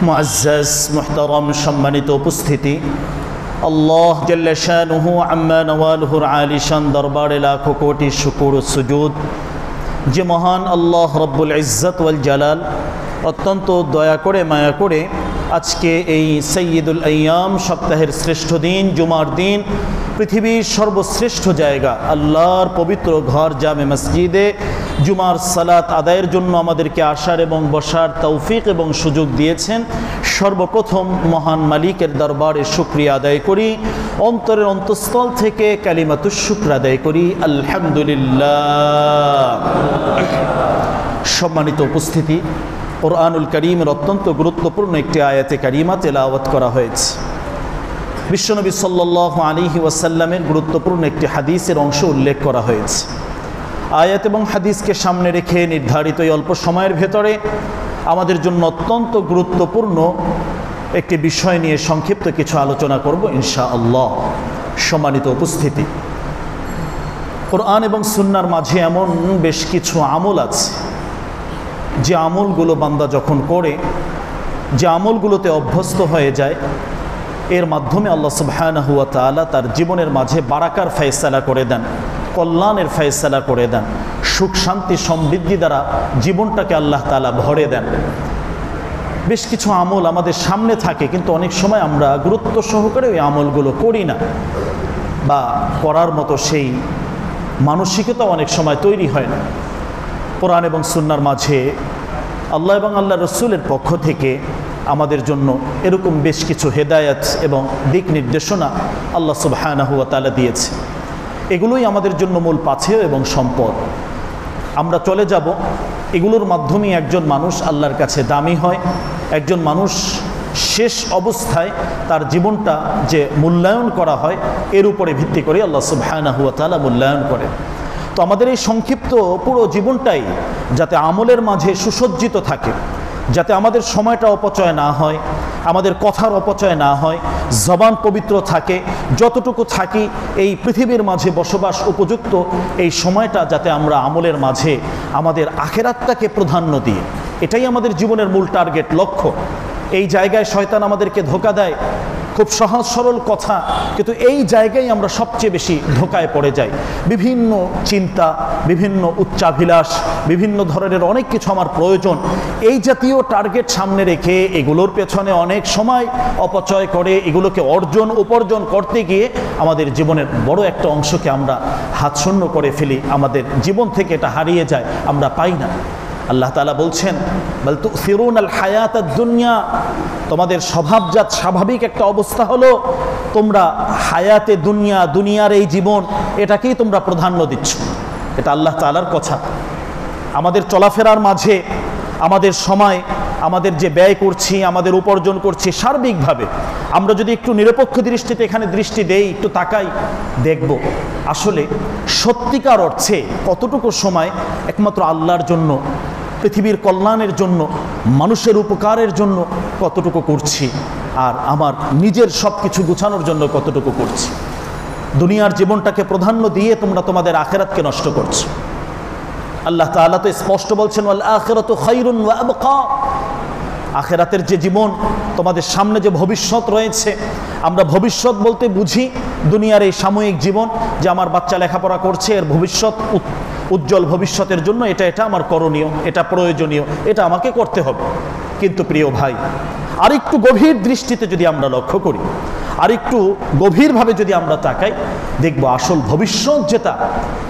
মুআজ্জাজ মুহতারাম সম্মানিত উপস্থিতি, আল্লাহ জাল্লা শানুহু আম্মা নওয়ালুহুর আলিশান দরবারে লাখো কোটি শুকর ও সুজুদ। যে মহান আল্লাহ রব্বুল ইজ্জত ওয়াল জালাল অত্যন্ত দয়া করে মায়া করে আজকে এই সৈয়দুল আইয়াম সপ্তাহের শ্রেষ্ঠ দিন জুমার দিন পৃথিবীর সর্বশ্রেষ্ঠ জায়গা আল্লাহর পবিত্র ঘর জামে মসজিদে জুমার সালাত আদায়ের জন্য আমাদেরকে আসার এবং বসার তৌফিক এবং সুযোগ দিয়েছেন। সর্বপ্রথম মহান মালিকের দরবারে শুকরিয়া আদায় করি, অন্তরের অন্তঃস্থল থেকে কালিমাতুশ শুকর আদায় করি, আলহামদুলিল্লাহ। সম্মানিত উপস্থিতি, কোরআনুল কারীমের অত্যন্ত গুরুত্বপূর্ণ একটি আয়াতে কারিমা তেলাওয়াত করা হয়েছে। বিশ্বনবী সাল্লাল্লাহু আলাইহি ওয়াসাল্লামের গুরুত্বপূর্ণ একটি হাদিসের অংশ উল্লেখ করা হয়েছে। আয়াত এবং হাদিসকে সামনে রেখে নির্ধারিত এই অল্প সময়ের ভেতরে আমাদের জন্য অত্যন্ত গুরুত্বপূর্ণ একটি বিষয় নিয়ে সংক্ষিপ্ত কিছু আলোচনা করব ইনশাআল্লাহ। সম্মানিত উপস্থিতি, কোরআন এবং সুন্নাহর মাঝে এমন বেশ কিছু আমল আছে যে আমলগুলো বান্দা যখন করে, যে আমলগুলোতে অভ্যস্ত হয়ে যায়, এর মাধ্যমে আল্লাহ সুবহানাহু ওয়া তাআলা তার জীবনের মাঝে বারাকার ফয়সালা করে দেন, কল্যাণের ফয়সালা করে দেন, সুখ শান্তি সমৃদ্ধি দ্বারা জীবনটাকে আল্লাহ তাআলা ভরে দেন। বেশ কিছু আমল আমাদের সামনে থাকে, কিন্তু অনেক সময় আমরা গুরুত্ব সহকারে ওই আমলগুলো করি না, বা করার মতো সেই মানসিকতা অনেক সময় তৈরি হয় না। কোরআন এবং সুন্নাহর মাঝে আল্লাহ এবং আল্লাহ রসুলের পক্ষ থেকে আমাদের জন্য এরকম বেশ কিছু হেদায়েত এবং দিক নির্দেশনা আল্লাহ সুবহানাহু ওয়া তাআলা দিয়েছে। এগুলোই আমাদের জন্য মূল পাথেয় এবং সম্পদ। আমরা চলে যাব, এগুলোর মাধ্যমেই একজন মানুষ আল্লাহর কাছে দামি হয়। একজন মানুষ শেষ অবস্থায় তার জীবনটা যে মূল্যায়ন করা হয়, এর উপরে ভিত্তি করে আল্লাহ সুবহানাহু ওয়া তাআলা মূল্যায়ন করে। তো আমাদের এই সংক্ষিপ্ত পুরো জীবনটাই যাতে আমলের মাঝে সুসজ্জিত থাকে, যাতে আমাদের সময়টা অপচয় না হয়, আমাদের কথার অপচয় না হয়, জবান পবিত্র থাকে, যতটুকু থাকি এই পৃথিবীর মাঝে বসবাস উপযুক্ত এই সময়টা যাতে আমরা আমলের মাঝে আমাদের আখিরাতটাকে প্রাধান্য দিই, এটাই আমাদের জীবনের মূল টার্গেট, লক্ষ্য। এই জায়গায় শয়তান আমাদেরকে ধোঁকা দেয়, খুব সহজ সরল কথা, কিন্তু এই জায়গায় আমরা সবচেয়ে বেশি ধোঁকায় পড়ে যাই। বিভিন্ন চিন্তা, বিভিন্ন উচ্চাভিলাষ, বিভিন্ন ধরনের অনেক কিছু আমার প্রয়োজন, এই জাতীয় টার্গেট সামনে রেখে এগুলোর পেছনে অনেক সময় অপচয় করে এগুলোকে অর্জন উপার্জন করতে গিয়ে আমাদের জীবনের বড় একটা অংশকে আমরা হাতশূন্য করে ফেলি, আমাদের জীবন থেকে এটা হারিয়ে যায়, আমরা পাই না। আল্লাহ তাআলা বলছেন, বাল তুসিরুনাল হায়াতাদ দুনিয়া, তোমাদের স্বভাবজাত স্বাভাবিক একটা অবস্থা হলো তোমরা হায়াতে দুনিয়া, দুনিয়ার এই জীবন, এটাকেই তোমরা প্রাধান্য দিচ্ছ। এটা আল্লাহ তাআলার কথা। আমাদের চলাফেরার মাঝে আমাদের সময়, আমাদের যে ব্যয় করছি, আমাদের উপার্জন করছি, সার্বিকভাবে আমরা যদি একটু নিরপেক্ষ দৃষ্টিতে এখানে দৃষ্টি দেই, একটু তাকাই, দেখব আসলে সত্যিকার অর্থে কতটুকু সময় একমাত্র আল্লাহর জন্য, পৃথিবীর কল্যাণের জন্য, মানুষের উপকারের জন্য কতটুকু করছি, আর আমার নিজের সব কিছু গুছানোর জন্য কতটুকু করছি। দুনিয়ার জীবনটাকে প্রাধান্য দিয়ে তোমরা তোমাদের আখিরাতকে নষ্ট করছো। আল্লাহ তাআলা তো স্পষ্ট বলছেন, ওয়াল আখিরাতু খায়রুন ওয়া আবকা, আখিরাতের যে জীবন, তোমাদের সামনে যে ভবিষ্যৎ রয়েছে, আমরা ভবিষ্যৎ বলতে বুঝি দুনিয়ার এই সাময়িক জীবন, যে আমার বাচ্চা লেখাপড়া করছে, এর ভবিষ্যৎ, উজ্জ্বল ভবিষ্যতের জন্য এটা এটা আমার করণীয়, এটা প্রয়োজনীয়, এটা আমাকে করতে হবে। কিন্তু প্রিয় ভাই, আরেকটু গভীর দৃষ্টিতে যদি আমরা লক্ষ্য করি, আরেকটু গভীরভাবে যদি আমরা তাকাই, দেখব আসল ভবিষ্যৎ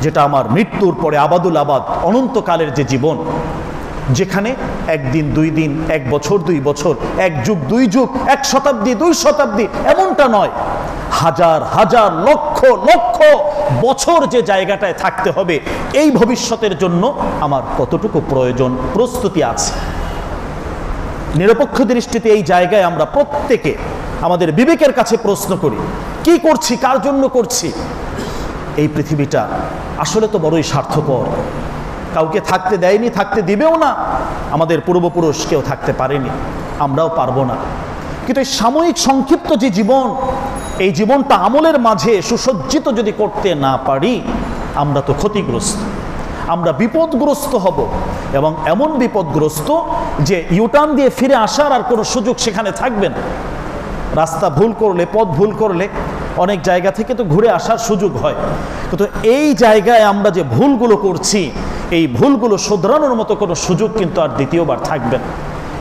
যেটা আমার মৃত্যুর পরে আবাদুল আবাদ অনন্তকালের যে জীবন, যেখানে একদিন, দুই দিন, এক বছর, দুই বছর, এক যুগ, দুই যুগ, এক শতাব্দী, দুই শতাব্দী, এমনটা নয়, হাজার হাজার লক্ষ লক্ষ বছর যে জায়গাটায় থাকতে হবে, এই ভবিষ্যতের জন্য আমার কতটুকু প্রয়োজন, প্রস্তুতি আছে। নিরপেক্ষ দৃষ্টিতে এই জায়গায় আমরা প্রত্যেকে আমাদের বিবেকের কাছে প্রশ্ন করি, কি করছি, কার জন্য করছি? এই পৃথিবীটা আসলে তো বড়ই স্বার্থপর, কাউকে থাকতে দেয়নি, থাকতে দিবেও না। আমাদের পূর্বপুরুষ কেউ থাকতে পারেনি, আমরাও পারবো না। কিন্তু এই সাময়িক সংক্ষিপ্ত যে জীবন, এই জীবনটা আমলের মাঝে সুসজ্জিত যদি করতে না পারি, আমরা তো ক্ষতিগ্রস্ত, আমরা বিপদগ্রস্ত হব, এবং এমন বিপদগ্রস্ত যে ইউটার্ন দিয়ে ফিরে আসার আর কোনো সুযোগ সেখানে থাকবে না। রাস্তা ভুল করলে, পথ ভুল করলে অনেক জায়গা থেকে তো ঘুরে আসার সুযোগ হয়, কিন্তু এই জায়গায় আমরা যে ভুলগুলো করছি, এই ভুলগুলো শোধরানোর মতো কোনো সুযোগ কিন্তু আর দ্বিতীয়বার থাকবে না।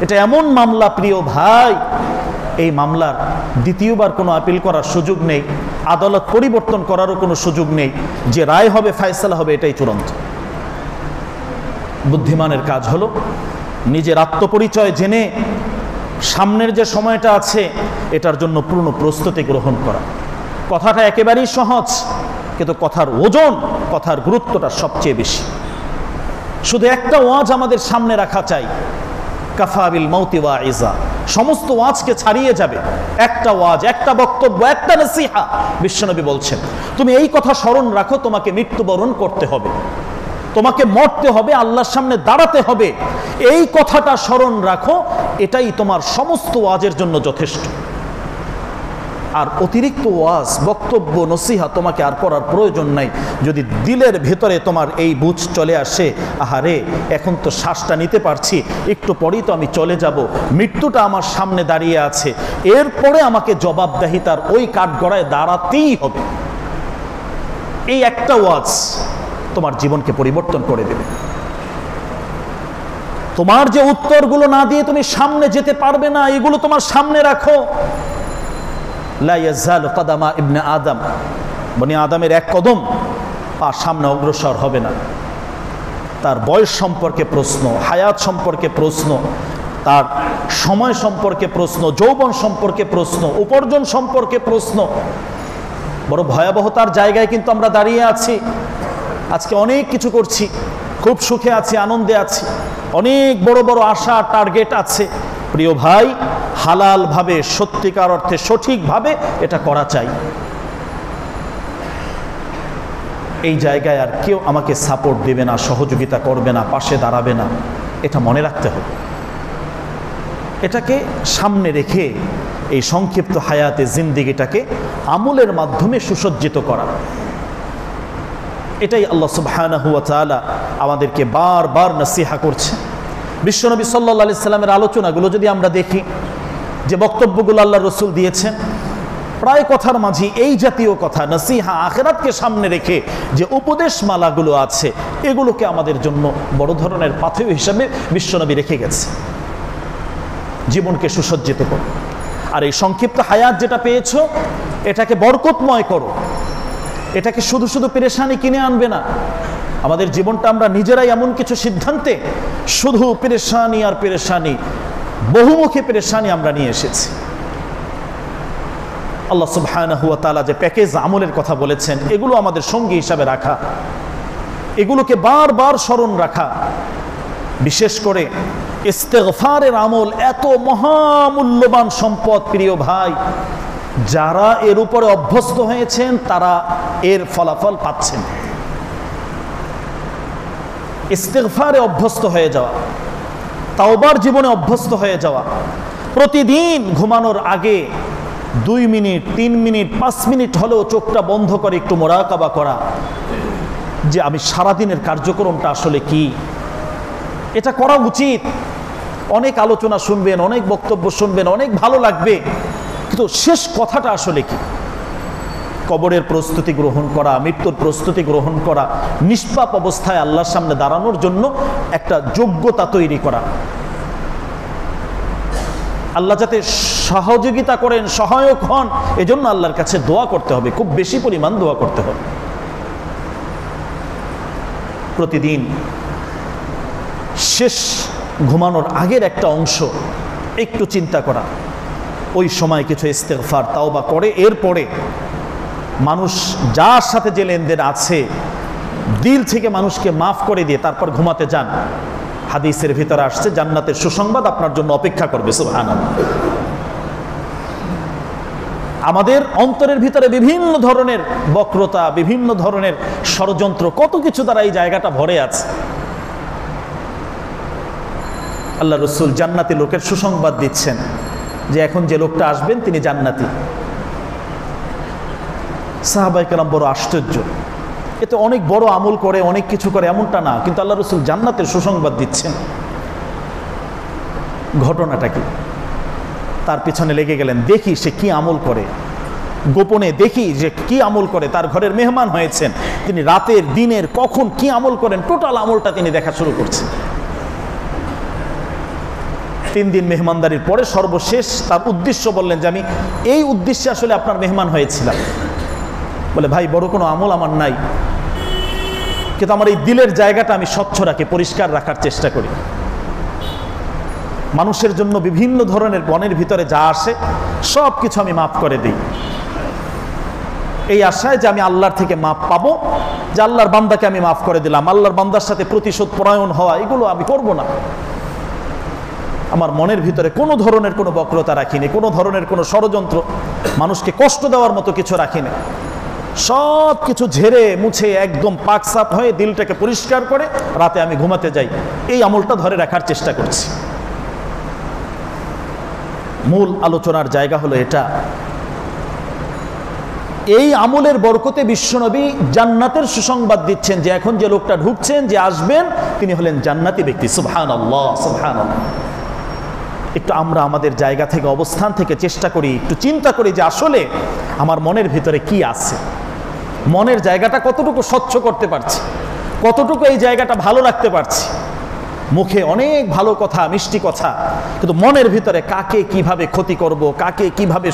এটা এমন মামলা প্রিয় ভাই, এই মামলার দ্বিতীয়বার কোনো আপিল করার সুযোগ নেই, আদালত পরিবর্তন করারও কোনো সুযোগ নেই। যে রায় হবে, ফায়সালা হবে, এটাই চূড়ান্ত। বুদ্ধিমানের কাজ হলো নিজের আত্মপরিচয় জেনে সামনের যে সময়টা আছে এটার জন্য পূর্ণ প্রস্তুতি গ্রহণ করা। কথাটা একেবারেই সহজ, কিন্তু কথার ওজন, কথার গুরুত্বটা সবচেয়ে বেশি। শুধু একটা ওয়াজ আমাদের সামনে রাখা চাই, কাফা বিল মাউতি ওয়াইজা, সমস্ত ওয়াজকে ছাড়িয়ে যাবে একটা ওয়াজ, একটা বক্তব্য, একটা নসিহা। বিশ্বনবী বলছেন, তুমি এই কথা স্মরণ রাখো, তোমাকে মৃত্যুবরণ করতে হবে, তোমাকে মরতে হবে, আল্লাহর সামনে দাঁড়াতে হবে, এই কথাটা স্মরণ রাখো, এটাই তোমার সমস্ত ওয়াজের জন্য যথেষ্ট। আর অতিরিক্ত ওয়াজ, বক্তব্য, নসিহা তোমাকে আর করার প্রয়োজন নাই। যদি দিলের ভেতরে তোমার এই বুঝ চলে আসে, আহারে এখন তো শ্বাসটা নিতে পারছি, একটু পরেই তো আমি চলে যাব, মৃত্যুটা আমার সামনে দাঁড়িয়ে আছে, এরপরে আমাকে জবাবদাহিতার ওই কাঠগড়ায় দাঁড়াতেই হবে, এই একটা ওয়াজ তোমার জীবনকে পরিবর্তন করে দেবে। তোমার যে উত্তরগুলো না দিয়ে তুমি সামনে যেতে পারবে না, এগুলো তোমার সামনে রাখো। লা ইয়াজালু কদামা ইবনে আদম, বনি আদমের এক কদম পা সামনে অগ্রসর হবে না। তার বয়স সম্পর্কে প্রশ্ন, হায়াত সম্পর্কে প্রশ্ন, তার সময় সম্পর্কে প্রশ্ন, যৌবন সম্পর্কে প্রশ্ন, উপার্জন সম্পর্কে প্রশ্ন। বড় ভয়াবহতার জায়গায় কিন্তু আমরা দাঁড়িয়ে আছি। আজকে অনেক কিছু করছি, খুব সুখে আছি, আনন্দে আছি, অনেক বড় বড় আশা, টার্গেট আছে। প্রিয় ভাই, হালালভাবে, সত্যিকার অর্থে সঠিকভাবে এটা করা চাই। এই জায়গায় আর কেউ আমাকে সাপোর্ট দেবে না, সহযোগিতা করবে না, পাশে দাঁড়াবে না, এটা মনে রাখতে হবে। এটাকে সামনে রেখে এই সংক্ষিপ্ত হায়াতে জিন্দিগিটাকে আমলের মাধ্যমে সুসজ্জিত করা, এটাই আল্লাহ সুবহানাহু ওয়া তাআলা আমাদেরকে বারবার নসিহা করছে। বিশ্বনবী সাল্লাল্লাহু আলাইহি সাল্লামের আলোচনাগুলো যদি আমরা দেখি, যে বক্তব্যগুলো আল্লাহ রসুল দিয়েছেন, প্রায় কথার মাঝে এই জাতীয় কথা, নসিহা, আখিরাতকে সামনে রেখে যে উপদেশমালাগুলো আছে, এগুলোকে আমাদের জন্য বড় ধরনের পাথেয় হিসাবে বিশ্বনবী রেখে গেছে। জীবনকে সুসজ্জিত করো, আর এই সংক্ষিপ্ত হায়াত যেটা পেয়েছো এটাকে বরকতময় করো। এটাকে শুধু শুধু পেরেশানি কিনে আনবে না। আমাদের জীবনটা আমরা নিজেরাই এমন কিছু সিদ্ধান্তে শুধু পেরেশানি আর পেরেশানি, বহুমুখী পেরেশানি আমরা নিয়ে এসেছি। আল্লাহ সুবহানাহু ওয়া তাআলা যে প্যাকেজ আমলের কথা বলেছেন, এগুলো আমাদের সঙ্গী হিসাবে রাখা, এগুলোকে বারবার স্মরণ রাখা। বিশেষ করে ইস্তেগফারের আমল এত মহামূল্যবান সম্পদ প্রিয় ভাই, যারা এর উপরে অভ্যস্ত হয়েছেন তারা এর ফলাফল পাচ্ছেন। ইস্তেগফারে অভ্যস্ত হয়ে যাওয়া, তাওবার জীবনে অভ্যস্ত হয়ে যাওয়া, প্রতিদিন ঘুমানোর আগে 2 মিনিট, 3 মিনিট, 5 মিনিট হলেও চোখটা বন্ধ করে একটু মোরাকাবা করা, যে আমি সারাদিনের কার্যক্রমটা আসলে কি। এটা করা উচিত। অনেক আলোচনা শুনবেন, অনেক বক্তব্য শুনবেন, অনেক ভালো লাগবে, কিন্তু শেষ কথাটা আসলে কি? কবরের প্রস্তুতি গ্রহণ করা, মৃত্যুর প্রস্তুতি গ্রহণ করা, নিষ্পাপ অবস্থায় আল্লাহর সামনে দাঁড়ানোর জন্য একটা যোগ্যতা তৈরি করা। আল্লাহ যাতে সহযোগিতা করেন, সহায়ক হন, এজন্য আল্লাহর কাছে দোয়া করতে হবে, খুব বেশি পরিমাণ দোয়া করতে হবে। প্রতিদিন শেষ ঘুমানোর আগের একটা অংশ একটু চিন্তা করা, ওই সময় কিছু ইস্তেগফার, তাওবা করে এরপরে মানুষ যার সাথে যে লেনদেন আছে দিল থেকে মানুষকে মাফ করে দিয়ে তারপর ঘুমাতে যান। হাদিসের ভিতরে আসছে জান্নাতের সুসংবাদ আপনার জন্য অপেক্ষা করবে। সুবহানাল্লাহ। আমাদের অন্তরের ভিতরে বিভিন্ন ধরনের বক্রতা, বিভিন্ন ধরনের ষড়যন্ত্র, কত কিছু দ্বারা এই জায়গাটা ভরে আছে। আল্লাহ রসুল জান্নাতি লোকের সুসংবাদ দিচ্ছেন যে এখন যে লোকটা আসবেন তিনি জান্নাতি। সাহাবায়ে কেরাম বড় আশ্চর্য, এতে অনেক বড় আমল করে, অনেক কিছু করে, এমনটা না, কিন্তু আল্লাহ রসুল জান্নাতের সুসংবাদ দিচ্ছেন। ঘটনাটা কি? তার পিছনে লেগে গেলেন, দেখি সে কি আমল করে, গোপনে দেখি যে কি আমল করে। তার ঘরের মেহমান হয়েছেন, তিনি রাতের দিনের কখন কি আমল করেন টোটাল আমলটা তিনি দেখা শুরু করছেন। 3 দিন মেহমানদারির পরে সর্বশেষ তার উদ্দেশ্য বললেন যে আমি এই উদ্দেশ্যে আসলে আপনার মেহমান হয়েছিলাম। বলে, ভাই বড় কোনো আমল আমার নাই, কিন্তু আমার এই দিলের জায়গাটা আমি স্বচ্ছ রাখি, পরিষ্কার রাখার চেষ্টা করি। মানুষের জন্য বিভিন্ন ধরনের মনের ভিতরে যা আসে সব কিছু আমি মাফ করে দিই, এই আশায় যে আমি আল্লাহর থেকে মাফ পাবো, যে আল্লাহর বান্দাকে আমি মাফ করে দিলাম। আল্লাহর বান্দার সাথে প্রতিশোধ পরায়ণ হওয়া এগুলো আমি করব না। আমার মনের ভিতরে কোনো ধরনের কোনো বক্রতা রাখিনি, কোনো ধরনের কোনো ষড়যন্ত্র, মানুষকে কষ্ট দেওয়ার মতো কিছু রাখিনি। সব কিছু ঝেড়ে মুছে একদম পাক সাফ হয়ে দিলটাকে পরিষ্কার করে রাতে আমি ঘুমাতে যাই, এই আমলটা ধরে রাখার চেষ্টা করছি। মূল আলোচনার জায়গা হলো এটা। এই আমলের বরকতে বিশ্বনবী জান্নাতের সুসংবাদ দিচ্ছেন যে এখন যে লোকটা ঢুকছেন, যে আসবেন, তিনি হলেন জান্নাতি ব্যক্তি। সুবহানাল্লাহ, সুবহানাল্লাহ। একটু আমরা আমাদের জায়গা থেকে, অবস্থান থেকে চেষ্টা করি, একটু চিন্তা করি যে আসলে আমার মনের ভিতরে কি আছে, মনের জায়গাটা কতটুকু স্বচ্ছ করতে পারছি, কতটুকু এই জায়গাটা ভালো রাখতে পারছি। মুখে অনেক ভালো কথা, মিষ্টি কথা, কিন্তু মনের ভিতরে কাকে কিভাবে ক্ষতি করব, কাকে কিভাবে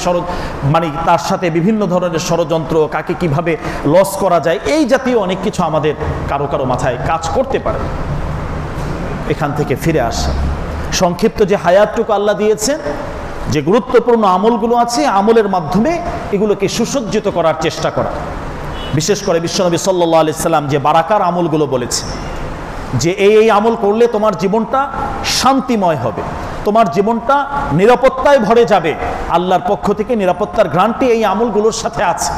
মানে তার সাথে বিভিন্ন ধরনের ষড়যন্ত্র, কাকে কিভাবে লস করা যায়, এই জাতীয় অনেক কিছু আমাদের কারো কারো মাথায় কাজ করতে পারে। এখান থেকে ফিরে আসা, সংক্ষিপ্ত যে হায়াতটুকু আল্লাহ দিয়েছেন, যে গুরুত্বপূর্ণ আমলগুলো আছে, আমলের মাধ্যমে এগুলোকে সুসজ্জিত করার চেষ্টা করা। বিশেষ করে বিশ্বনবী সাল্লাল্লাহু আলাইহি সাল্লাম যে বারাকার আমলগুলো বলেছে, যে এই আমল করলে তোমার জীবনটা শান্তিময় হবে, তোমার জীবনটা নিরাপত্তায় ভরে যাবে, আল্লাহর পক্ষ থেকে নিরাপত্তার গ্রান্টি এই আমলগুলোর সাথে আছে।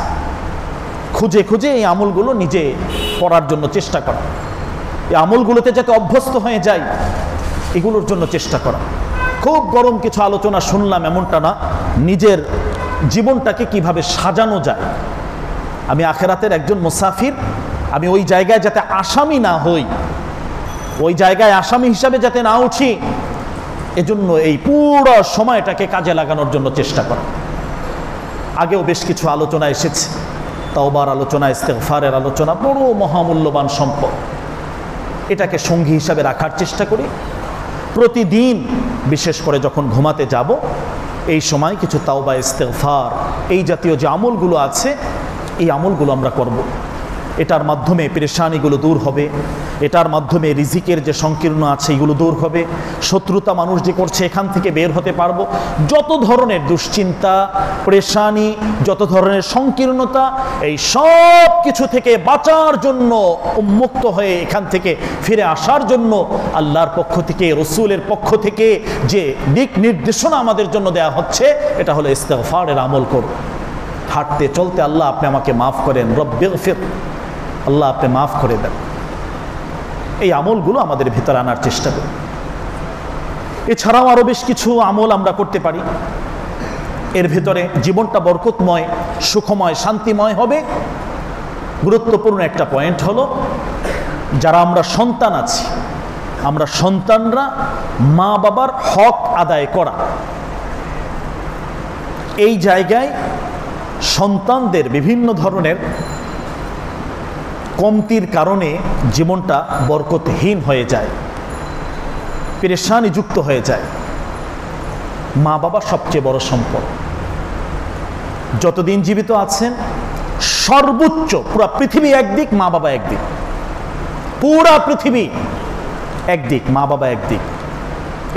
খুঁজে খুঁজে এই আমলগুলো নিজে করার জন্য চেষ্টা করা, এই আমলগুলোতে যাতে অভ্যস্ত হয়ে যায় এগুলোর জন্য চেষ্টা করা। খুব গরম কিছু আলোচনা শুনলাম এমনটা না, নিজের জীবনটাকে কিভাবে সাজানো যায়। আমি আখেরাতের একজন মুসাফির, আমি ওই জায়গায় যাতে আসামি না হই, ওই জায়গায় আসামি হিসাবে যাতে না উঠি, এজন্য এই পুরো সময়টাকে কাজে লাগানোর জন্য চেষ্টা করা। আগেও বেশ কিছু আলোচনা এসেছে, তাওবার আলোচনা, ইস্তেগফারের আলোচনা, বড় মহামূল্যবান সম্পদ। এটাকে সঙ্গী হিসাবে রাখার চেষ্টা করি। প্রতিদিন বিশেষ করে যখন ঘুমাতে যাব, এই সময় কিছু তাওবা, ইস্তেগফার, এই জাতীয় যে আমলগুলো আছে, এই আমলগুলো আমরা করব। এটার মাধ্যমে পেরেশানিগুলো দূর হবে, এটার মাধ্যমে রিজিকের যে সংকীর্ণ আছে এগুলো দূর হবে, শত্রুতা মানুষ যে করছে এখান থেকে বের হতে পারবো। যত ধরনের দুশ্চিন্তা, পেরেশানি, যত ধরনের সংকীর্ণতা, এই সব কিছু থেকে বাঁচার জন্য, উন্মুক্ত হয়ে এখান থেকে ফিরে আসার জন্য আল্লাহর পক্ষ থেকে, রসুলের পক্ষ থেকে যে দিক নির্দেশনা আমাদের জন্য দেয়া হচ্ছে, এটা হলো ইস্তেগফারের আমল করব। হাঁটতে চলতে, আল্লাহ আপনি আমাকে মাফ করেন, রব্বিগফির, আল্লাহ আপনি মাফ করে দেন, এই আমলগুলো আমাদের ভিতরে আনার চেষ্টা করি। এছাড়াও আরো বেশ কিছু আমল আমরা করতে পারি, এর ভিতরে জীবনটা বরকতময়, সুখময়, শান্তিময় হবে। গুরুত্বপূর্ণ একটা পয়েন্ট হলো, যারা আমরা সন্তান আছি, আমরা সন্তানরা মা বাবার হক আদায় করা। এই জায়গায় সন্তানদের বিভিন্ন ধরনের কমতির কারণে জীবনটা বরকতহীন হয়ে যায়, পেরেশানি যুক্ত হয়ে যায়। মা বাবা সবচেয়ে বড় সম্পদ। যতদিন জীবিত আছেন, সর্বোচ্চ, পুরা পৃথিবী একদিক, মা বাবা একদিক, পুরা পৃথিবী একদিক, মা বাবা একদিক।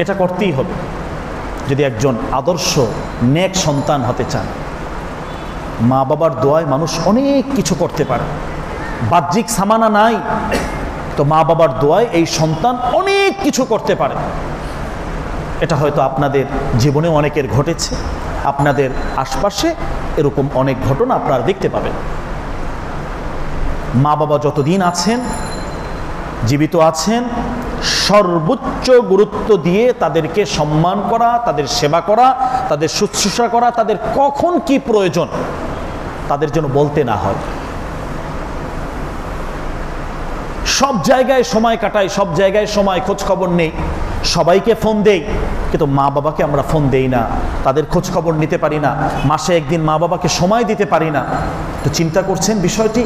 এটা করতেই হবে যদি একজন আদর্শ নেক সন্তান হতে চান। মা বাবার দোয়ায় মানুষ অনেক কিছু করতে পারে। বাহ্যিক সামানা নাই তো মা বাবার দোয়ায় এই সন্তান অনেক কিছু করতে পারে। এটা হয়তো আপনাদের জীবনে অনেকের ঘটেছে, আপনাদের আশপাশে এরকম অনেক ঘটনা আপনারা দেখতে পাবেন। মা বাবা যতদিন আছেন, জীবিত আছেন, সর্বোচ্চ গুরুত্ব দিয়ে তাদেরকে সম্মান করা, তাদের সেবা করা, তাদের শুশ্রূষা করা, তাদের কখন কি প্রয়োজন তাদের জন্য বলতে না হয়। সব জায়গায় সময় কাটাই, সব জায়গায় সময় খোঁজ খবর নেই, সবাইকে ফোন দেই, কিন্তু মা বাবাকে আমরা ফোন দেই না, তাদের খোঁজ খবর নিতে পারি না, মাসে একদিন মা বাবাকে সময় দিতে পারি না। তো চিন্তা করছেন বিষয়টি?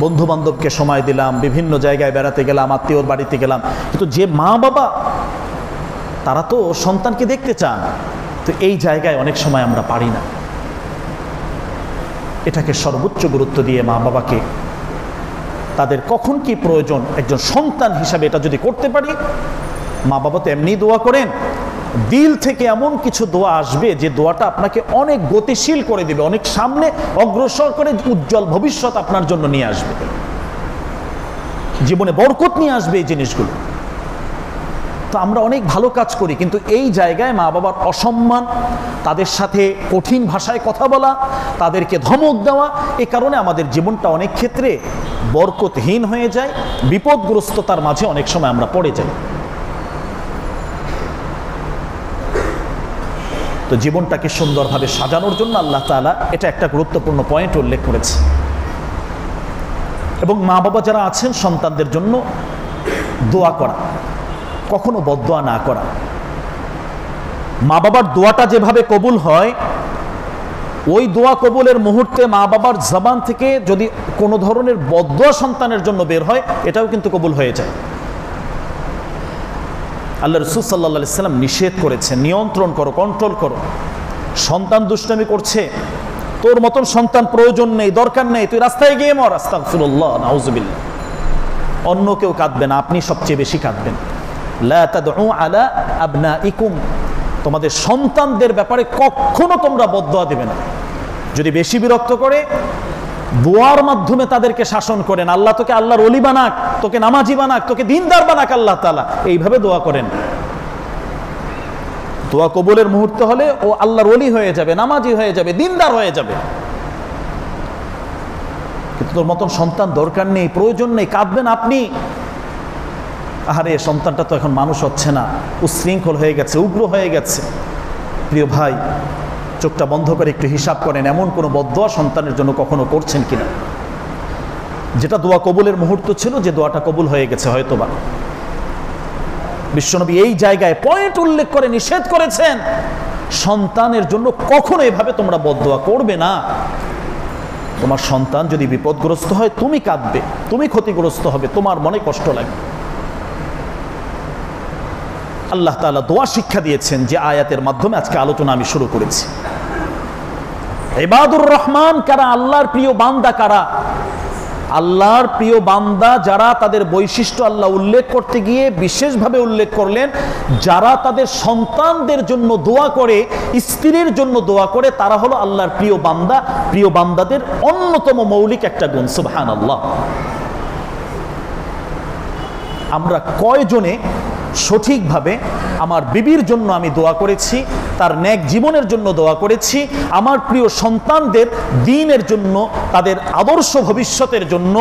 বন্ধু বান্ধবকে সময় দিলাম, বিভিন্ন জায়গায় বেড়াতে গেলাম, আত্মীয়র বাড়িতে গেলাম, কিন্তু যে মা বাবা তারা তো সন্তানকে দেখতে চান। তো এই জায়গায় অনেক সময় আমরা পারি না। এটাকে সর্বোচ্চ গুরুত্ব দিয়ে মা বাবাকে তাদের কখন কি প্রয়োজন একজন সন্তান হিসাবে এটা যদি করতে পারি, মা বাবা তো এমনি দোয়া করেন, দিল থেকে এমন কিছু দোয়া আসবে যে দোয়াটা আপনাকে অনেক গতিশীল করে দিবে, অনেক সামনে অগ্রসর করে উজ্জ্বল ভবিষ্যৎ আপনার জন্য নিয়ে আসবে, জীবনে বরকত নিয়ে আসবে এই জিনিসগুলো। তো আমরা অনেক ভালো কাজ করি, কিন্তু এই জায়গায় মা বাবার অসম্মান, তাদের সাথে কঠিন ভাষায় কথা বলা, তাদেরকে ধমক দেওয়া, এ কারণে আমাদের জীবনটা অনেক ক্ষেত্রে বরকতহীন হয়ে যায়, বিপদগ্রস্ততার মাঝে অনেক সময় আমরা পড়ে যাই। তো জীবনটাকে সুন্দরভাবে সাজানোর জন্য আল্লাহ তাআলা এটা একটা গুরুত্বপূর্ণ পয়েন্ট উল্লেখ করেছে। এবং মা বাবা যারা আছেন সন্তানদের জন্য দোয়া করা, কখনো বদদোয়া না করা। মা বাবার দোয়াটা যেভাবে কবুল হয়, ওই দোয়া কবুলের মুহূর্তে মা বাবার জবান থেকে যদি কোনো ধরনের বদদোয়া সন্তানের জন্য বের হয়, এটাও কিন্তু কবুল হয়ে যায়। আল্লাহ রাসূল সাল্লাল্লাহু আলাইহি সাল্লাম নিষেধ করেছেন, নিয়ন্ত্রণ করো, কন্ট্রোল করো। সন্তান দুষ্টামি করছে, তোর মতন সন্তান প্রয়োজন নেই, দরকার নেই, তুই রাস্তায় গিয়ে মর, আস্তাগফিরুল্লাহ, নাউযুবিল্লাহ। অন্য কেউ কাঁদবে না, আপনি সবচেয়ে বেশি কাঁদবেন। লা তাদউ আলা আবনাইকুম, তোমাদের সন্তানদের ব্যাপারে কখনো তোমরা বদদোয়া দেবে না। যদি বেশি বিরক্ত করে, দোয়ার মাধ্যমে তাদেরকে শাসন করেন, আল্লাহ তোকে আল্লাহর ওলি বানাক, তোকে নামাজি বানাক, তোকে দিনদার বানাক আল্লাহ তাআলা, এইভাবে দোয়া করেন। দোয়া কবুলের মুহূর্ত হলে ও আল্লাহর ওলি হয়ে যাবে, নামাজি হয়ে যাবে, দিনদার হয়ে যাবে। কিন্তু তোর মতন সন্তান দরকার নেই, প্রয়োজন নেই, কাঁদবেন আপনি। আরে সন্তানটা তো এখন মানুষ হচ্ছে না, উচ্ছৃঙ্খল হয়ে গেছে, উগ্র হয়ে গেছে। প্রিয় ভাই, চোখটা বন্ধ করে একটু হিসাব করেন, এমন কোনো বদদোয়া সন্তানের জন্য কখনো করছেন কিনা, যেটা দোয়া কবুলের মুহূর্ত ছিল, যে দোয়াটা কবুল হয়ে গেছে হয়তোবা। বিশ্বনবী এই জায়গায় পয়েন্ট উল্লেখ করে নিষেধ করেছেন, সন্তানের জন্য কখনো এভাবে তোমরা বদদোয়া করবে না। তোমার সন্তান যদি বিপদগ্রস্ত হয়, তুমি কাঁদবে, তুমি ক্ষতিগ্রস্ত হবে, তোমার মনে কষ্ট লাগবে। আল্লাহ তাআলা দোয়া শিক্ষা দিয়েছেন, যে আয়াতের মাধ্যমে আজকে আলোচনা আমি শুরু করেছি। ইবাদুর রহমান কারা, আল্লাহর প্রিয় বান্দা কারা? আল্লাহর প্রিয় বান্দা যারা, তাদের বৈশিষ্ট্য আল্লাহ উল্লেখ করতে গিয়ে বিশেষভাবে উল্লেখ করলেন, যারা তাদের সন্তানদের জন্য দোয়া করে, স্ত্রীর জন্য দোয়া করে, তারা হলো আল্লাহর প্রিয় বান্দা। প্রিয় বান্দাদের অন্যতম মৌলিক একটা গুণ, সুবহানাল্লাহ। আমরা কয়জনে সঠিকভাবে আমার বিবির জন্য আমি দোয়া করেছি, তার নেক জীবনের জন্য দোয়া করেছি, আমার প্রিয় সন্তানদের দ্বীনের জন্য, তাদের আদর্শ ভবিষ্যতের জন্য,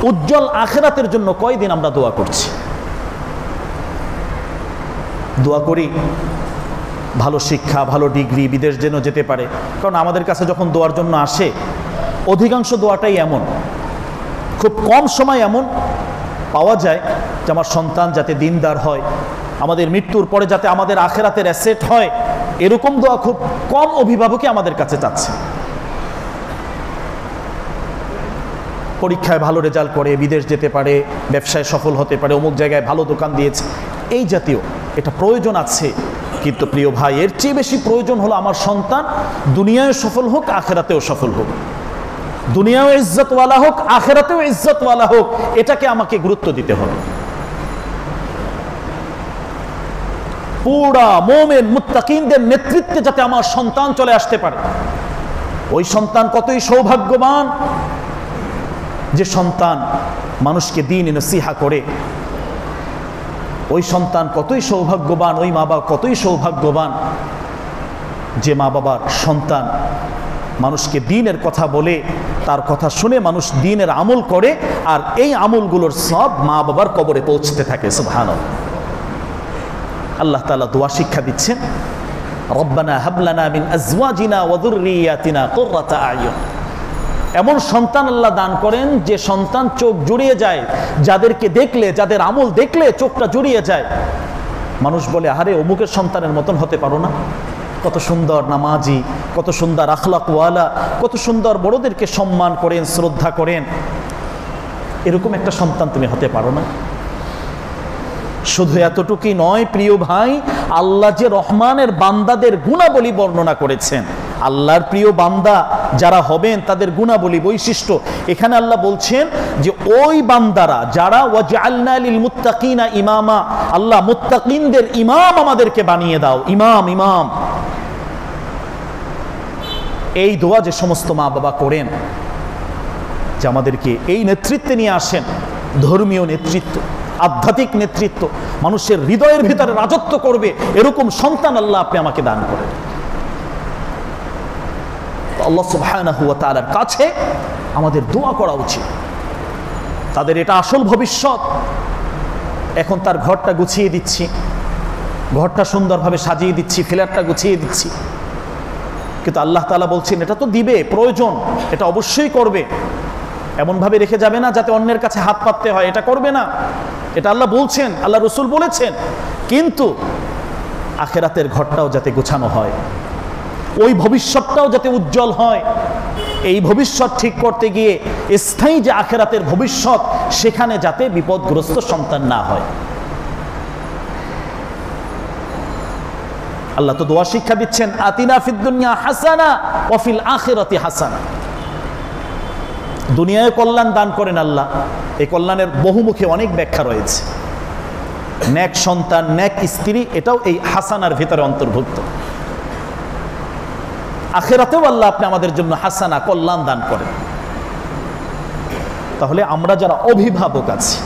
উজ্জ্বল আখিরাতের জন্য কয়দিন আমরা দোয়া করছি? দোয়া করি ভালো শিক্ষা, ভালো ডিগ্রি, বিদেশ যেন যেতে পারে। কারণ আমাদের কাছে যখন দোয়ার জন্য আসে, অধিকাংশ দোয়াটাই এমন, খুব কম সময় এমন পাওয়া যায় যে আমার সন্তান যাতে দিনদার হয়, আমাদের মৃত্যুর পরে যাতে আমাদের আখিরাতের অ্যাসেট হয়, এরকম দোয়া খুব কম অভিভাবকই আমাদের কাছে চাচ্ছে। পরীক্ষায় ভালো রেজাল্ট করে বিদেশ যেতে পারে, ব্যবসায় সফল হতে পারে, অমুক জায়গায় ভালো দোকান দিয়েছে, এই জাতীয় এটা প্রয়োজন আছে। কিন্তু প্রিয় ভাই, এর চেয়ে বেশি প্রয়োজন হলো আমার সন্তান দুনিয়ায় সফল হোক, আখিরাতেও সফল হোক, দুনিয়াও ইজ্জতওয়ালা হোক, আখিরাতেও ইজ্জতওয়ালা হোক। এটাকে আমাকে গুরুত্ব দিতে হবে। পুরা মুমিন মুত্তাকিনদের নেতৃত্বে যাতে আমার সন্তান চলে আসতে পারে, ওই সন্তান কতই সৌভাগ্যবান যে সন্তান মানুষকে দ্বীন নসিহা করে। ওই সন্তান কতই সৌভাগ্যবান, ওই মা বাবা কতই সৌভাগ্যবান যে মা বাবার সন্তান মানুষকে দ্বীনের কথা বলে, তার কথা শুনে মানুষ দ্বীনের আমল করে, আর এই আমলগুলোর সব মা বাবার কবরে পৌঁছতে থাকে। সুবহানাল্লাহ। আল্লাহ তাআলা দোয়া শিক্ষা দিচ্ছেন, রব্বানা হাব লানা মিন আজওয়াজিনা ওয়া যুররিয়াতিনা কুররাতা আয়ুন। এমন সন্তান আল্লাহ দান করেন যে সন্তান চোখ জুড়িয়ে যায়, যাদেরকে দেখলে, যাদের আমল দেখলে চোখটা জুড়িয়ে যায়। মানুষ বলে, আরে অমুকের সন্তানের মতন হতে পারো না, কত সুন্দর নামাজি, কত সুন্দর আখলাকওয়ালা, কত সুন্দর বড়দেরকে সম্মান করেন, শ্রদ্ধা করেন, এরকম একটা সন্তান তুমি হতে পারো না? শুধু এতটুকুই নয় প্রিয় ভাই, আল্লাহ যে রহমানের বান্দাদের গুণাবলী বর্ণনা করেছেন, আল্লাহর প্রিয় বান্দা যারা হবেন তাদের গুণাবলী, বৈশিষ্ট্য, এখানে আল্লাহ বলছেন যে ওই বান্দারা যারা ওয়াজআলনা লিল মুত্তাকিনা ইমামা, আল্লাহ মুত্তাকিনদের ইমাম আমাদেরকে বানিয়ে দাও। ইমাম, ইমাম, এই দোয়া যে সমস্ত মা বাবা করেন যে আমাদেরকে এই নেতৃত্বে নিয়ে আসেন, ধর্মীয় নেতৃত্ব, আধ্যাত্মিক নেতৃত্ব, মানুষের হৃদয়ের ভিতরে রাজত্ব করবে, এরকম সন্তান আল্লাহ আপনি আমাকে দান করেন। আল্লাহ সুবহানাহু ওয়া তাআলার কাছে আমাদের দোয়া করা উচিত। তাদের এটা আসল ভবিষ্যৎ। এখন তার ঘরটা গুছিয়ে দিচ্ছি, ঘরটা সুন্দরভাবে সাজিয়ে দিচ্ছি, ফ্ল্যাটটা গুছিয়ে দিচ্ছি, কিন্তু আল্লাহ তাআলা বলছেন এটা তো দিবে, প্রয়োজন, এটা অবশ্যই করবে। এমনভাবে রেখে যাবে না যাতে অন্যের কাছে হাত পাততে হয়, এটা করবে না। এটা আল্লাহ বলছেন, আল্লাহ রসুল বলেছেন। কিন্তু আখেরাতের ঘরটাও যাতে গোছানো হয়, ওই ভবিষ্যৎটাও যাতে উজ্জ্বল হয়। এই ভবিষ্যৎ ঠিক করতে গিয়ে স্থায়ী যে আখেরাতের ভবিষ্যৎ, সেখানে যাতে বিপদগ্রস্ত সন্তান না হয়। আল্লাহ তো দোয়া শিক্ষা দিচ্ছেন, আতিনা ফিদ দুনিয়া হাসানা ওয়া ফিল আখিরাতি হাসানা। দুনিয়ায় কল্যাণ দান করেন আল্লাহ। এই কল্যাণের বহুমুখী অনেক ব্যাখ্যা রয়েছে। নেক সন্তান, নেক স্ত্রী, এটাও এই হাসানার ভিতরে অন্তর্ভুক্ত। আখিরাতেও আল্লাহ আপনি আমাদের জন্য হাসানা, কল্যাণ দান করেন। তাহলে আমরা যারা অভিভাবক আছি,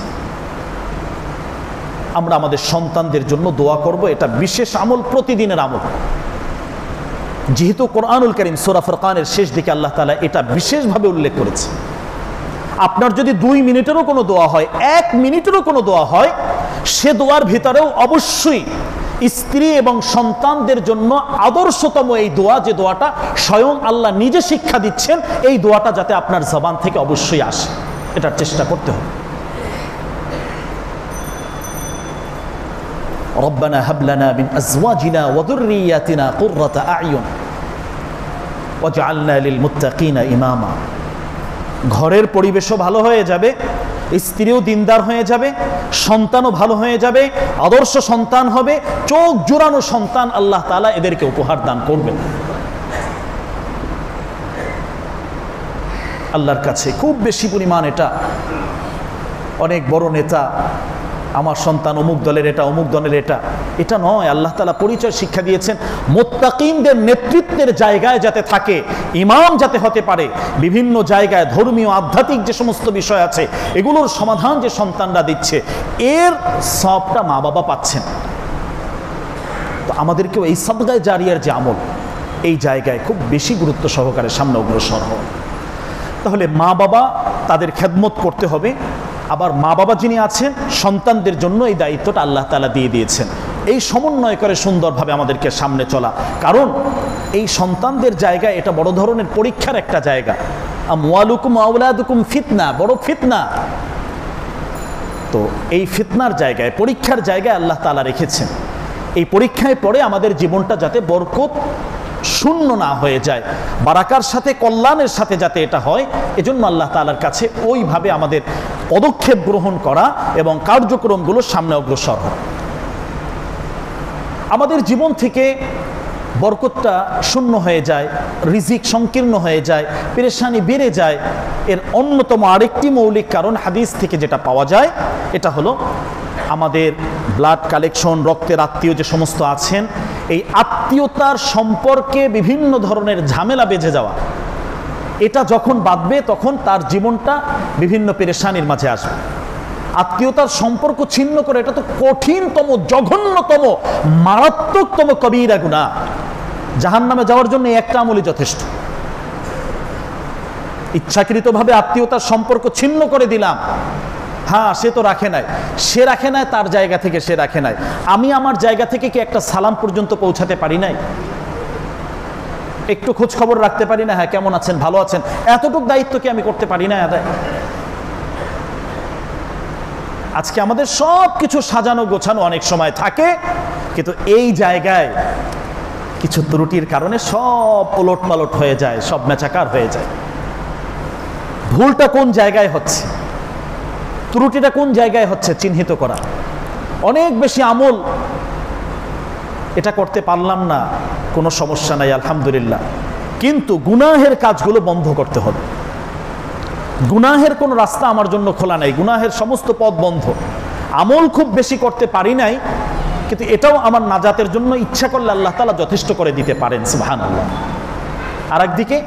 আমরা আমাদের সন্তানদের জন্য দোয়া করব। এটা বিশেষ আমল, প্রতিদিনের আমল। যেহেতু কোরআনুল কারীম সূরা ফুরকানের শেষ দিকে আল্লাহ তাআলা এটা বিশেষভাবে উল্লেখ করেছে। আপনার যদি 2 মিনিটেরও কোনো দোয়া হয়, 1 মিনিটেরও কোনো দোয়া হয়, সে দোয়ার ভিতরেও অবশ্যই স্ত্রী এবং সন্তানদের জন্য আদর্শতম এই দোয়া, যে দোয়াটা স্বয়ং আল্লাহ নিজে শিক্ষা দিচ্ছেন, এই দোয়াটা যাতে আপনার জবান থেকে অবশ্যই আসে, এটার চেষ্টা করতে হবে। রব্বানা হাব লানা মিন আজওয়াজিনা ওয়া যুররিয়াতিনা কুররাতা আ'য়ুন ওয়াজআলনা লিল মুত্তাকিনা ইমামা। ঘরের পরিবেশও ভালো হয়ে যাবে, স্ত্রীও দিনদার হয়ে যাবে, সন্তানও ভালো হয়ে যাবে, আদর্শ সন্তান হবে, চোখ জোড়ানো সন্তান আল্লাহ তাআলা এদেরকে উপহার দান করবেন। আল্লাহর কাছে খুব বেশি পরিমাণ এটা, অনেক বড় নেতা, আমার সন্তান অমুক দলের এটা, অমুক দলের এটা, এটা নয়। আল্লাহ তাআলা পরিচয় শিক্ষা দিয়েছেন মুত্তাকিনদের নেতৃত্বের জায়গায় যাতে থাকে, ইমাম যাতে হতে পারে। বিভিন্ন জায়গায় ধর্মীয় আধ্যাত্মিক যে সমস্ত বিষয় আছে, এগুলোর সমাধান যে সন্তানরা দিচ্ছে, এর সবটা মা বাবা পাচ্ছেন। তো আমাদেরকেও এই সাদগায়ে জারিয়ার যে আমল, এই জায়গায় খুব বেশি গুরুত্ব সহকারে সামনে অগ্রসর হওয়া। তাহলে মা বাবা, তাদের খেদমত করতে হবে। আবার মা বাবা যিনি আছেন, সন্তানদের জন্য এই দায়িত্বটা আল্লাহ তাআলা দিয়ে দিয়েছেন। এই সমন্বয় করে সুন্দরভাবে আমাদেরকে সামনে চলা, কারণ এই সন্তানদের জায়গা এটা বড় ধরনের পরীক্ষার একটা জায়গা। আমওয়ালুকুম আওলাদুকুম ফিতনা, বড় ফিতনা। তো এই ফিতনার জায়গায়, পরীক্ষার জায়গায় আল্লাহ তাআলা রেখেছেন। এই পরীক্ষায় পড়ে আমাদের জীবনটা যাতে বরকত শূন্য না হয়ে যায়, বারাকার সাথে, কল্যাণের সাথে যাতে এটা হয়, এজন্য আল্লাহ তাআলার কাছে ওইভাবে আমাদের পদক্ষেপ গ্রহণ করা এবং কার্যক্রমগুলো সামনে অগ্রসর হয়। আমাদের জীবন থেকে বরকতটা শূন্য হয়ে যায়, রিজিক সংকীর্ণ হয়ে যায়, পেরেশানি বেড়ে যায়। এর অন্যতম আরেকটি মৌলিক কারণ হাদিস থেকে যেটা পাওয়া যায়, এটা হলো আমাদের ব্লাড কালেকশন, রক্তের আত্মীয় যে সমস্ত আছেন, এই আত্মীয়তার সম্পর্কে বিভিন্ন ধরনের ঝামেলা বেঁধে যাওয়া। এটা যখন বাঁধবে তখন তার জীবনটা বিভিন্ন পেরেশানির মাঝে আসবে। আত্মীয়তার সম্পর্ক ছিন্ন করে, এটা তো কঠিনতম, জঘন্যতম, মারাত্মকতম কবিরা গুনাহ। জাহান্নামে যাওয়ার জন্য একটা আমলই যথেষ্ট। ইচ্ছাকৃতভাবে আত্মীয়তার সম্পর্ক ছিন্ন করে দিলাম, হ্যাঁ সে তো রাখে নাই, সে রাখে নাই, তার জায়গা থেকে সে রাখে নাই, আমি আমার জায়গা থেকে কি একটা সালাম পর্যন্ত পৌঁছাতে পারি নাই? একটু খোঁজ খবর রাখতে পারি না, হ্যাঁ কেমন আছেন, ভালো আছেন, এতটুকু দায়িত্ব কি আমি করতে পারি না আদায়? আজকে আমাদের সব কিছু সাজানো গোছানো অনেক সময় থাকে, কিন্তু এই জায়গায় কিছু ত্রুটির কারণে সব ওলট পালট হয়ে যায়, সব মেচাকার হয়ে যায়। ভুলটা কোন জায়গায় হচ্ছে, ত্রুটিটা কোন জায়গায় হচ্ছে চিহ্নিত করা। অনেক বেশি আমল, এটা করতে পারলাম না, কোনো সমস্যা নাই আলহামদুলিল্লাহ, কিন্তু গুনাহের কাজগুলো বন্ধ করতে হবে। গুনাহের কোনো রাস্তা আমার জন্য খোলা নাই, গুনাহের সমস্ত পথ বন্ধ। আমল খুব বেশি করতে পারি নাই, কিন্তু এটাও আমার নাজাতের জন্য ইচ্ছা করলে আল্লাহ তাআলা যথেষ্ট করে দিতে পারেন, সুবহানাল্লাহ। আর একদিকে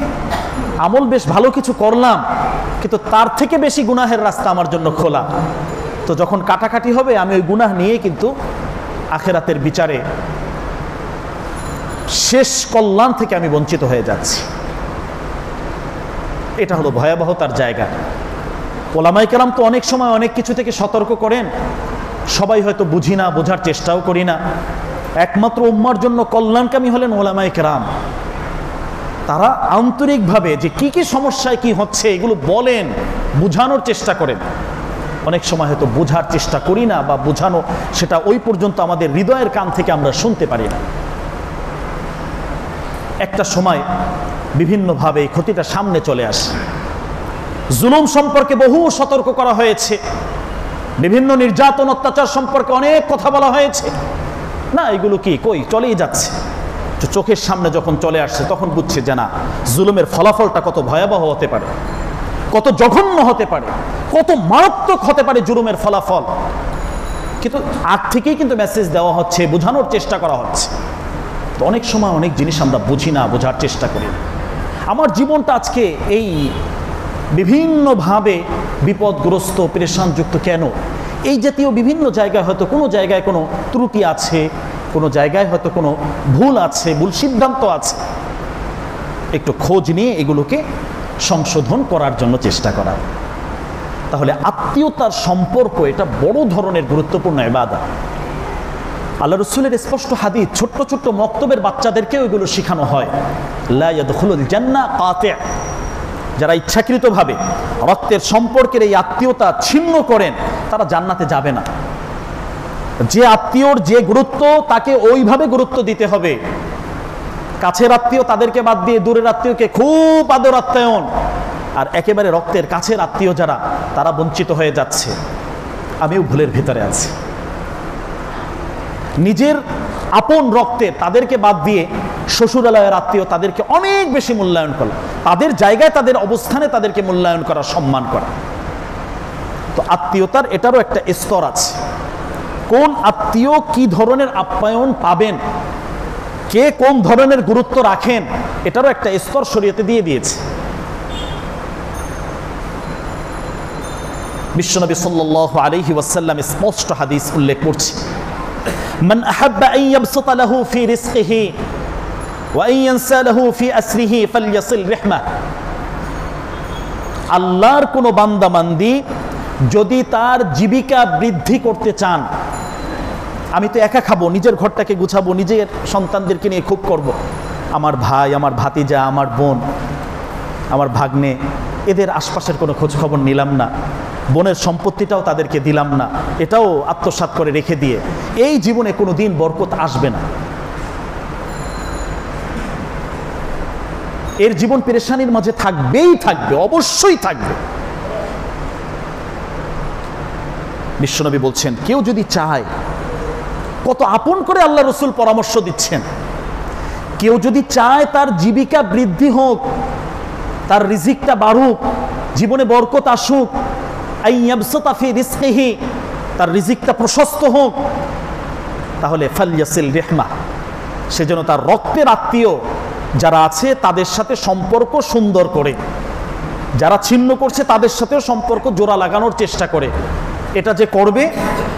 আমল বেশ ভালো কিছু করলাম, কিন্তু তার থেকে বেশি গুনাহের রাস্তা আমার জন্য খোলা। তো যখন কাটাকাটি হবে, আমি ওই গুনাহ নিয়ে কিন্তু আখিরাতের বিচারে শেষ কল্যাণ থেকে আমি বঞ্চিত হয়ে যাচ্ছি। এটা হলো ভয়াবহতার জায়গা। ওলামায়ে কেরাম তো অনেক সময় অনেক কিছু থেকে সতর্ক করেন, সবাই হয়তো বুঝি না, বোঝার চেষ্টাও করি না। একমাত্র উম্মার জন্য কল্যাণকামী হলেন ওলামায়ে কেরাম। তারা আন্তরিকভাবে যে কি কি সমস্যায় কি হচ্ছে এগুলো বলেন, বুঝানোর চেষ্টা করেন। অনেক সময় হয়তো বোঝার চেষ্টা করি না, বা বোঝানো সেটা ওই পর্যন্ত আমাদের হৃদয়ের কান থেকে আমরা শুনতে পারি না। একটা সময় বিভিন্নভাবে এই ক্ষতিটা সামনে চলে আসে। জুলুম সম্পর্কে বহু সতর্ক করা হয়েছে, বিভিন্ন নির্যাতন অত্যাচার সম্পর্কে অনেক কথা বলা হয়েছে। না, এগুলো কি কই চলেই যাচ্ছে। চোখের সামনে যখন চলে আসছে তখন বুঝছে যে না, জুলুমের ফলাফলটা কত ভয়াবহ হতে পারে, কত জঘন্য হতে পারে, কত মারাত্মক হতে পারে জুলুমের ফলাফল। কিন্তু আগ থেকেই কিন্তু মেসেজ দেওয়া হচ্ছে, বোঝানোর চেষ্টা করা হচ্ছে। তো অনেক সময় অনেক জিনিস আমরা বুঝি না, বোঝার চেষ্টা করি না। আমার জীবনটা আজকে এই বিভিন্নভাবে বিপদগ্রস্ত, পেরেশানযুক্ত কেন? এই জাতীয় বিভিন্ন জায়গায় হয়তো কোনো জায়গায় কোনো ত্রুটি আছে, কোনো জায়গায় হয়তো কোনো ভুল আছে, ভুল সিদ্ধান্ত আছে। একটু খোঁজ নিয়ে এগুলোকে সংশোধন করার জন্য চেষ্টা করা। তাহলে আত্মীয়তার সম্পর্ক এটা বড় ধরনের গুরুত্বপূর্ণ ইবাদত। আল্লাহ রাসূলের স্পষ্ট হাদিস, ছোট্ট ছোট্ট মক্তবের বাচ্চাদেরকেও এগুলো শেখানো হয়। লা ইয়াদখুলুল জান্নাহ কাতি', যারা ইচ্ছাকৃতভাবে রক্তের সম্পর্কের এই আত্মীয়তা ছিন্ন করেন তারা জান্নাতে যাবে না। যে আত্মীয়র যে গুরুত্ব, তাকে ওইভাবে গুরুত্ব দিতে হবে। কাছের আত্মীয় তাদেরকে বাদ দিয়ে দূরের আত্মীয়কে খুব আদর আপ্যায়ন, আর একেবারে রক্তের কাছের আত্মীয় যারা, তারা বঞ্চিত হয়ে যাচ্ছে। আমিও ভুলের ভিতরে আছি। নিজের আপন রক্তের তাদেরকে বাদ দিয়ে শ্বশুরালয়ের আত্মীয়, তাদেরকে অনেক বেশি মূল্যায়ন করা, তাদের জায়গায় তাদের অবস্থানে তাদেরকে মূল্যায়ন করা, সম্মান করা। তো আত্মীয়তার এটারও একটা স্তর আছে। কোন আত্মীয় কি ধরনের আপ্যায়ন পাবেন, কে কোন ধরনের গুরুত্ব রাখেন, এটারও একটা স্তর শরীয়তে দিয়ে দিয়েছে। বিশ্বনবী সাল্লাল্লাহু আলাইহি ওয়াসাল্লাম স্পষ্ট হাদিস উল্লেখ করছে, মান আহাব্বা আন ইয়াবসুতা লাহু ফি রিজকিহি ওয়া আন ইয়ানসা লাহু ফি আসরিহি ফালইয়াসিল রাহমাহ। আল্লাহর কোন বান্দা বান্দি যদি তার জীবিকা বৃদ্ধি করতে চান, আমি তো একা খাবো, নিজের ঘরটাকে গুছাবো, নিজের সন্তানদেরকে নিয়ে খুব করব, আমার ভাই, আমার ভাতিজা, আমার বোন, আমার ভাগ্নে, এদের আশপাশের কোনো খোঁজ খবর নিলাম না, বোনের সম্পত্তিটাও তাদেরকে দিলাম না, এটাও আত্মসাৎ করে রেখে দিয়ে এই জীবনে কোনো দিন বরকত আসবে না। এর জীবন পেরেশানির মাঝে থাকবেই থাকবে, অবশ্যই থাকবে। বিশ্বনবী বলছেন, কেউ যদি চায়, কত আপন করে আল্লাহ রসুল পরামর্শ দিচ্ছেন, কেউ যদি চায় তার জীবিকা বৃদ্ধি হোক, তার রিজিকটা বাড়ুক, জীবনে বরকত আসুক, আইয়াবসুতা ফি রিজকিহি, তার রিজিকটা প্রশস্ত হোক, তাহলে ফালইয়াসিল রাহমাহ, সেজন্য তার রক্তের আত্মীয় যারা আছে তাদের সাথে সম্পর্ক সুন্দর করে, যারা ছিন্ন করছে তাদের সাথেও সম্পর্ক জোড়া লাগানোর চেষ্টা করে। এটা যে করবে,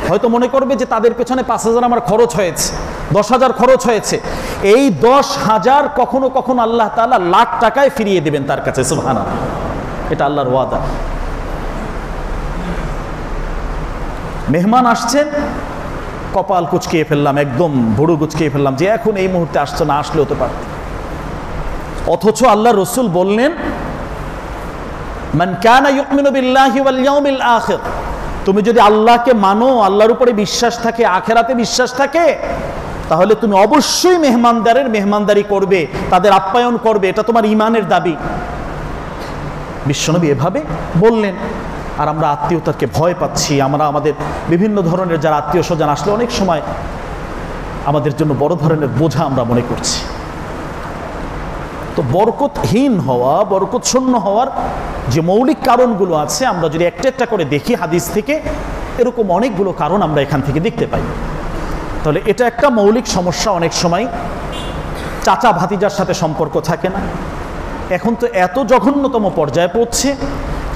হয়তো মনে করবে যে তাদের পেছনে 5,000 আমার খরচ হয়েছে, 10,000 খরচ হয়েছে, এই 10,000 কখনো কখনো আল্লাহ তাআলা লাখ টাকায় ফিরিয়ে দেবেন তার কাছে, সুবহানাল্লাহ। এটা আল্লাহর ওয়াদা। মেহমান আসছেন, কপাল কুচকিয়ে ফেললাম, একদম ভুরু কুচকিয়ে ফেললাম যে এখন এই মুহূর্তে আসছে না, আসলেও তো পারত। অথচ আল্লাহ রসুল বললেন, মান কানা ইউমিনু বিল্লাহি ওয়াল ইয়াউমিল আখির, তুমি যদি আল্লাহকে মানো, আল্লাহর উপরে বিশ্বাস থাকে, আখিরাতে বিশ্বাস থাকে, তাহলে তুমি অবশ্যই মেহমানদারি করবে, তাদের আপ্যায়ন করবে, এটা তোমার ঈমানের দাবি। বিশ্বনবী এভাবে বললেন। আর আমরা আত্মীয়তাকে ভয় পাচ্ছি। আমরা আমাদের বিভিন্ন ধরনের যারা আত্মীয় স্বজন আসলে অনেক সময় আমাদের জন্য বড় ধরনের বোঝা আমরা মনে করছি। তো বরকতহীন হওয়া, বরকত শূন্য হওয়ার যে মৌলিক কারণগুলো আছে, আমরা যদি একটা একটা করে দেখি হাদিস থেকে, এরকম অনেকগুলো কারণ আমরা এখান থেকে দেখতে পাই। তাহলে এটা একটা মৌলিক সমস্যা। অনেক সময় চাচা ভাতিজার সাথে সম্পর্ক থাকে না। এখন তো এত জঘন্যতম পর্যায়ে পৌঁছছে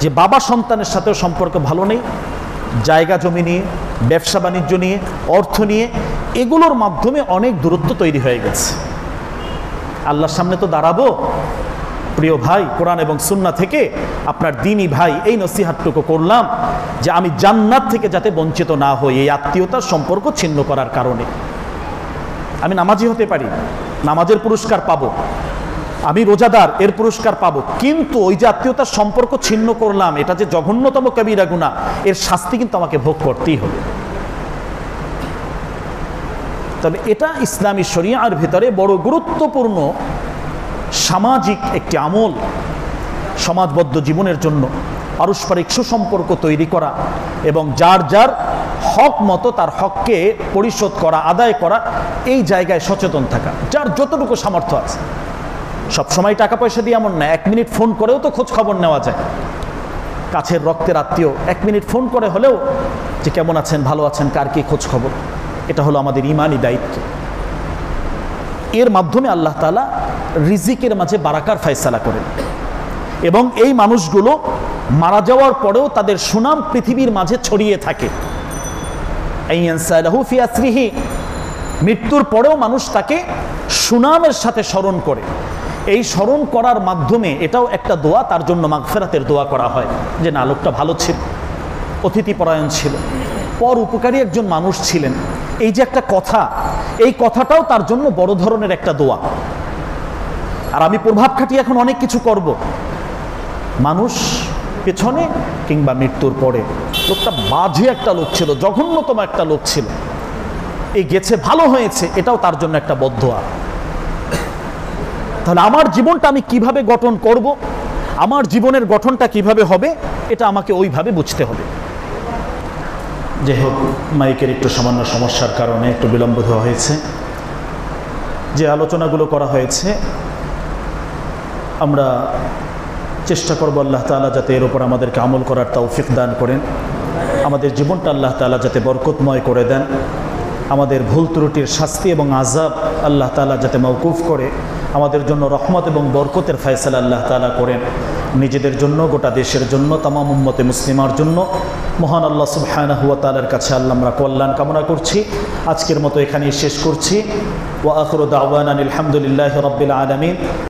যে বাবা সন্তানের সাথেও সম্পর্ক ভালো নেই, জায়গা জমি নিয়ে, ব্যবসা বাণিজ্য নিয়ে, অর্থ নিয়ে, এগুলোর মাধ্যমে অনেক দূরত্ব তৈরি হয়ে গেছে। আল্লাহর সামনে তো দাঁড়াবো, প্রিয় ভাই, কোরআন এবং সুন্নাহ থেকে আপনার দ্বীনী ভাই এই নসিহতটুকু করলাম যে আমি জান্নাত থেকে যাতে বঞ্চিত না হই এই আত্মীয়তার সম্পর্ক ছিন্ন করার কারণে। আমি নামাজি হতে পারি, নামাজের পুরস্কার পাবো, আমি রোজাদার, এর পুরস্কার পাবো, কিন্তু ওই যে আত্মীয়তার সম্পর্ক ছিন্ন করলাম, এটা যে জঘন্যতম কবিরা গুনাহ, এর শাস্তি কিন্তু আমাকে ভোগ করতেই হবে। তবে এটা ইসলামী শরিয়ার ভিতরে বড় গুরুত্বপূর্ণ সামাজিক একটি আমল। সমাজবদ্ধ জীবনের জন্য পারস্পরিক সুসম্পর্ক তৈরি করা এবং যার যার হক মতো তার হককে পরিশোধ করা, আদায় করা, এই জায়গায় সচেতন থাকা, যার যতটুকু সামর্থ্য আছে। সবসময় টাকা পয়সা দিয়ে এমন না, 1 মিনিট ফোন করেও তো খোঁজ খবর নেওয়া যায়। কাছের রক্তের আত্মীয় 1 মিনিট ফোন করে হলেও যে কেমন আছেন, ভালো আছেন, কার কি খোঁজ খবর, এটা হলো আমাদের ঈমানি দায়িত্ব। এর মাধ্যমে আল্লাহ তাআলা রিজিকের মাঝে বারাকার ফয়সালা করেন এবং এই মানুষগুলো মারা যাওয়ার পরেও তাদের সুনাম পৃথিবীর মাঝে ছড়িয়ে থাকে। আইয়ানসালাহু ফি আসরিহি, মৃত্যুর পরেও মানুষ তাকে সুনামের সাথে স্মরণ করে। এই স্মরণ করার মাধ্যমে এটাও একটা দোয়া, তার জন্য মাগফিরাতের দোয়া করা হয় যে না, লোকটা ভালো ছিল, অতিথিপরায়ণ ছিল, পর উপকারী একজন মানুষ ছিলেন। এই যে একটা কথা, এই কথাটাও তার জন্য বড় ধরনের একটা দোয়া। আর আমি প্রভাব খাটিয়ে এখন অনেক কিছু করব, মানুষ পেছনে কিংবা মৃত্যুর পরে, লোকটা বাজে একটা লোক ছিল, জঘন্যতম একটা লোক ছিল, এই গেছে, ভালো হয়েছে, এটাও তার জন্য একটা বদদোয়া। তাহলে আমার জীবনটা আমি কিভাবে গঠন করব, আমার জীবনের গঠনটা কিভাবে হবে, এটা আমাকে ওইভাবে বুঝতে হবে। যাই হোক, মাইকের একটু সামান্য সমস্যার কারণে একটু বিলম্ব হয়েছে। যে আলোচনাগুলো করা হয়েছে আমরা চেষ্টা করব আল্লাহ তাআলা যাতে এর উপর আমাদেরকে আমল করার তৌফিক দান করেন, আমাদের জীবনটা আল্লাহ তাআলা যাতে বরকতময় করে দেন, আমাদের ভুল ত্রুটির শাস্তি এবং আযাব আল্লাহ তাআলা যাতে মওকুফ করে আমাদের জন্য রহমত এবং বরকতের ফয়সালা আল্লাহ তাআলা করেন, নিজেদের জন্য, গোটা দেশের জন্য, তামাম উম্মতে মুসলিমার জন্য। মহান আল্লাহ সুবহানাহু ওয়া তাআলার কাছে আল্লাহ আমরা কল্যাণ কামনা করছি। আজকের মতো এখানেই শেষ করছি। ওয়া আখিরু দাওয়ানা আলহামদুলিল্লাহি রাব্বিল আলামিন।